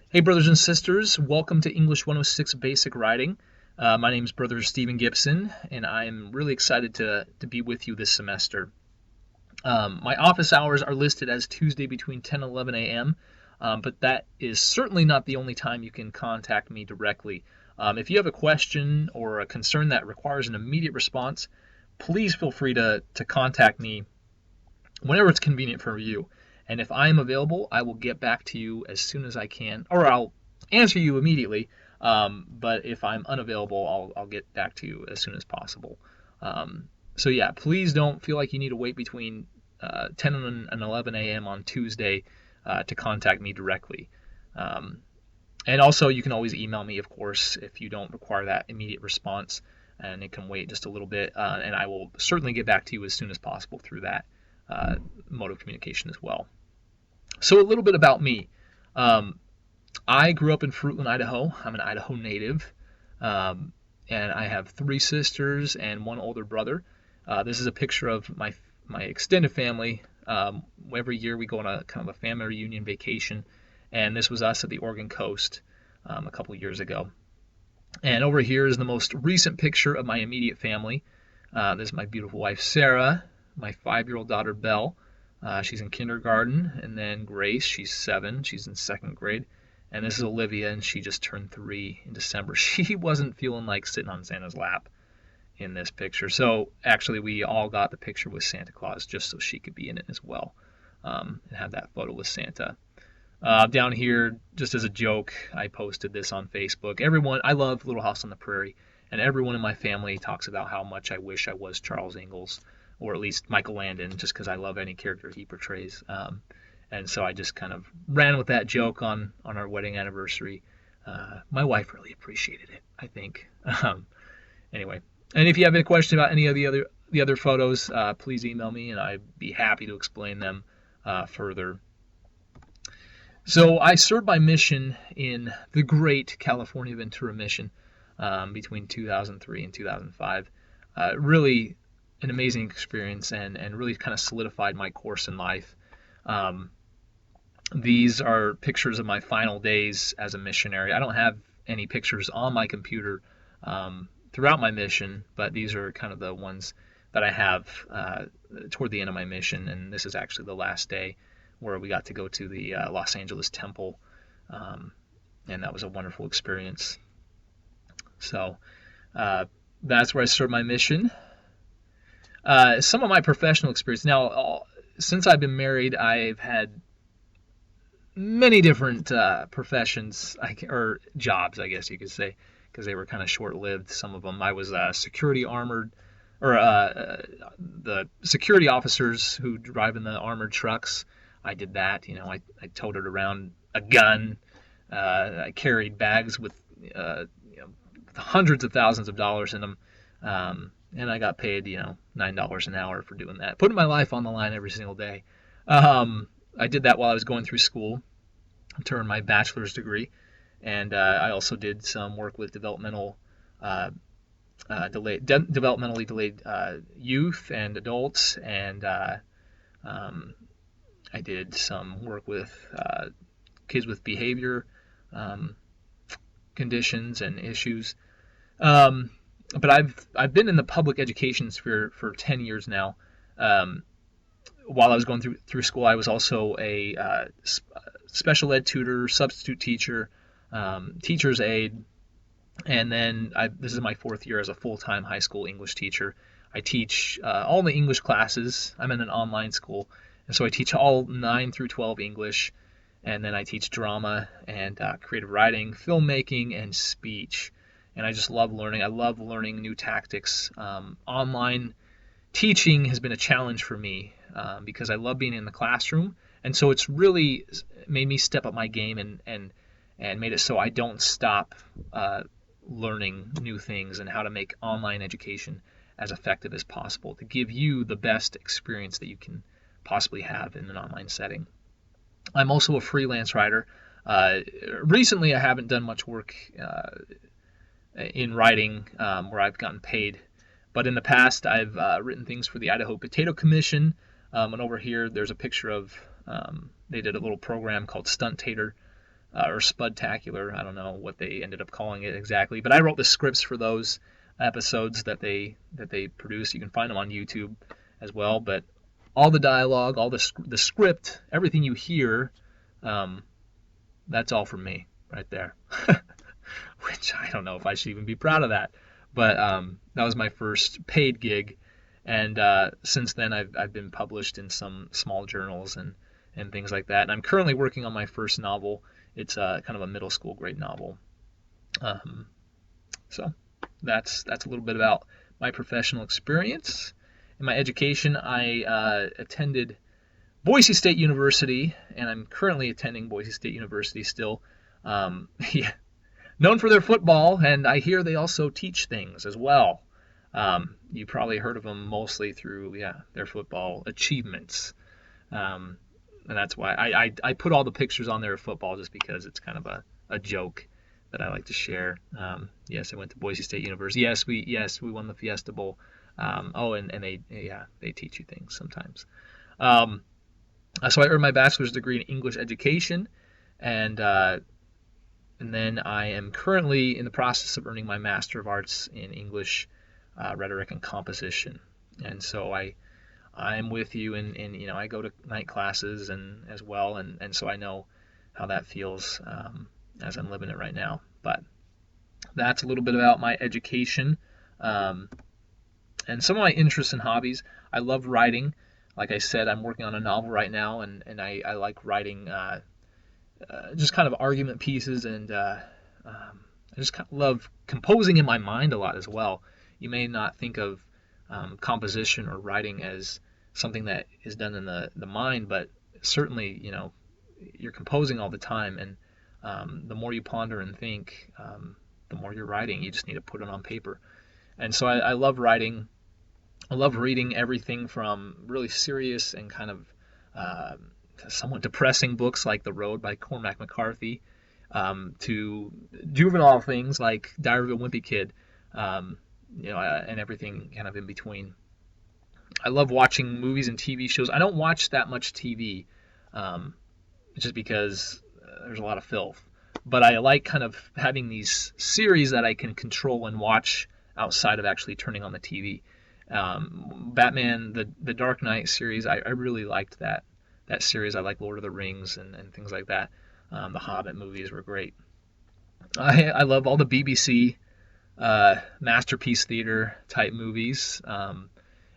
Hey, brothers and sisters, welcome to English 106 Basic Writing. My name is Brother Stephen Gibson, and I am really excited to be with you this semester. My office hours are listed as Tuesday between 10 and 11 a.m., but that is certainly not the only time you can contact me directly. If you have a question or a concern that requires an immediate response, please feel free to contact me whenever it's convenient for you. And if I am available, I will get back to you as soon as I can, or I'll answer you immediately. But if I'm unavailable, I'll get back to you as soon as possible. So yeah, please don't feel like you need to wait between 10 and 11 a.m. on Tuesday to contact me directly. And also, you can always email me, of course, if you don't require that immediate response, and it can wait just a little bit, and I will certainly get back to you as soon as possible through that mode of communication as well. So a little bit about me. Um, I grew up in Fruitland, Idaho. I'm an Idaho native, and I have three sisters and one older brother. This is a picture of my extended family. Every year we go on a kind of a family reunion vacation, and this was us at the Oregon coast a couple of years ago. And over here is the most recent picture of my immediate family. This is my beautiful wife Sarah, my 5-year-old daughter Belle. She's in kindergarten, and then Grace, she's 7, she's in second grade. And this is Olivia, and she just turned 3 in December. She wasn't feeling like sitting on Santa's lap in this picture. So actually, we all got the picture with Santa Claus just so she could be in it as well, and have that photo with Santa. Down here, just as a joke, I posted this on Facebook. I love Little House on the Prairie, and everyone in my family talks about how much I wish I was Charles Ingalls, or at least Michael Landon, just because I love any character he portrays. And so I just kind of ran with that joke on our wedding anniversary. My wife really appreciated it, I think. Anyway, and if you have any question about any of the other photos, please email me, and I'd be happy to explain them further. So I served my mission in the Great California Ventura Mission between 2003 and 2005. Really an amazing experience, and really kind of solidified my course in life. Um, these are pictures of my final days as a missionary. I don't have any pictures on my computer throughout my mission, but these are kind of the ones that I have toward the end of my mission, and this is actually the last day where we got to go to the Los Angeles Temple, and that was a wonderful experience. So that's where I served my mission. Some of my professional experience. Now, since I've been married, I've had many different professions, or jobs, I guess you could say, because they were kind of short-lived. Some of them. I was security armored, or the security officers who drive in the armored trucks. I did that. I toted around a gun. I carried bags with hundreds of thousands of dollars in them. And I got paid, $9 an hour for doing that, putting my life on the line every single day. I did that while I was going through school to earn my bachelor's degree, and I also did some work with developmentally delayed youth and adults, and I did some work with kids with behavior conditions and issues. But I've been in the public education sphere for 10 years now. While I was going through school, I was also a special ed tutor, substitute teacher, teacher's aide, and then this is my 4th year as a full-time high school English teacher. I teach all the English classes. I'm in an online school, and so I teach all 9 through 12 English, and then I teach drama and creative writing, filmmaking, and speech. And I just love learning. I love learning new tactics. Online teaching has been a challenge for me because I love being in the classroom, and so it's really made me step up my game and made it so I don't stop learning new things and how to make online education as effective as possible to give you the best experience that you can possibly have in an online setting. I'm also a freelance writer. Recently, I haven't done much work in writing where I've gotten paid. But in the past, I've written things for the Idaho Potato Commission. And over here, there's a picture of, they did a little program called Stunt Tater or Spudtacular. I don't know what they ended up calling it exactly, but I wrote the scripts for those episodes that they produced. You can find them on YouTube as well. But all the dialogue, all the script, everything you hear, that's all from me right there. Which I don't know if I should even be proud of that. But that was my first paid gig, and since then I've been published in some small journals and things like that. And I'm currently working on my first novel. It's kind of a middle school grade novel. So that's a little bit about my professional experience. In my education, I attended Boise State University, and I'm currently attending Boise State University still. Yeah, known for their football, and I hear they also teach things as well. You probably heard of them mostly through their football achievements. And that's why I put all the pictures on there of football, just because it's kind of a joke that I like to share. Yes, I went to Boise State University. Yes, we won the Fiesta Bowl. And they teach you things sometimes. So I earned my bachelor's degree in English education, and then I am currently in the process of earning my Master of Arts in English Rhetoric and Composition. And so I'm with you, and I go to night classes and as well, and so I know how that feels as I'm living it right now. But that's a little bit about my education and some of my interests and hobbies. I love writing. Like I said, I'm working on a novel right now, and I like writing just kind of argument pieces, and I just kind of love composing in my mind a lot as well. You may not think of composition or writing as something that is done in the mind, but certainly, you're composing all the time, and the more you ponder and think, the more you're writing. You just need to put it on paper. And so I love writing. I love reading everything from really serious and kind of somewhat depressing books like The Road by Cormac McCarthy, to juvenile things like Diary of a Wimpy Kid, and everything kind of in between. I love watching movies and TV shows. I don't watch that much TV, just because there's a lot of filth. But I like kind of having these series that I can control and watch outside of actually turning on the TV. Batman, the Dark Knight series, I really liked that series. I like Lord of the Rings and things like that. The Hobbit movies were great. I love all the BBC masterpiece theater type movies.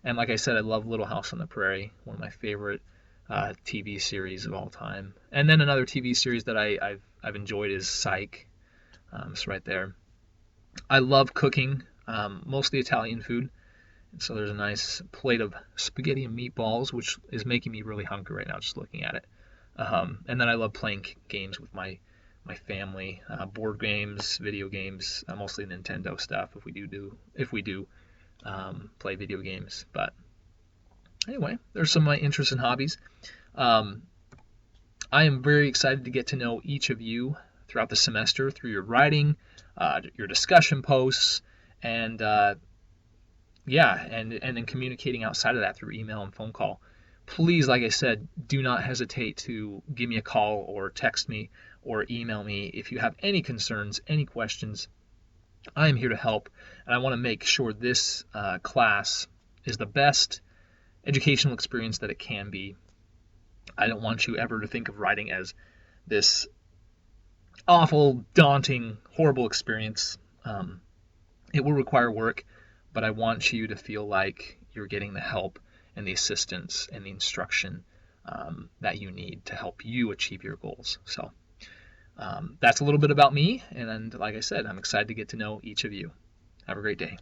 And like I said, I love Little House on the Prairie, one of my favorite TV series of all time. And then another TV series that I've enjoyed is Psych. It's right there. I love cooking, mostly Italian food. So there's a nice plate of spaghetti and meatballs, which is making me really hungry right now just looking at it. And then I love playing games with my family, board games, video games, mostly Nintendo stuff if we do play video games. But anyway, there's some of my interests and hobbies. I am very excited to get to know each of you throughout the semester through your writing, your discussion posts, and then communicating outside of that through email and phone call. Please, like I said, do not hesitate to give me a call or text me or email me if you have any concerns, any questions. I am here to help, and I want to make sure this class is the best educational experience that it can be. I don't want you ever to think of writing as this awful, daunting, horrible experience. It will require work, but I want you to feel like you're getting the help and the assistance and the instruction that you need to help you achieve your goals. So that's a little bit about me, and like I said, I'm excited to get to know each of you. Have a great day.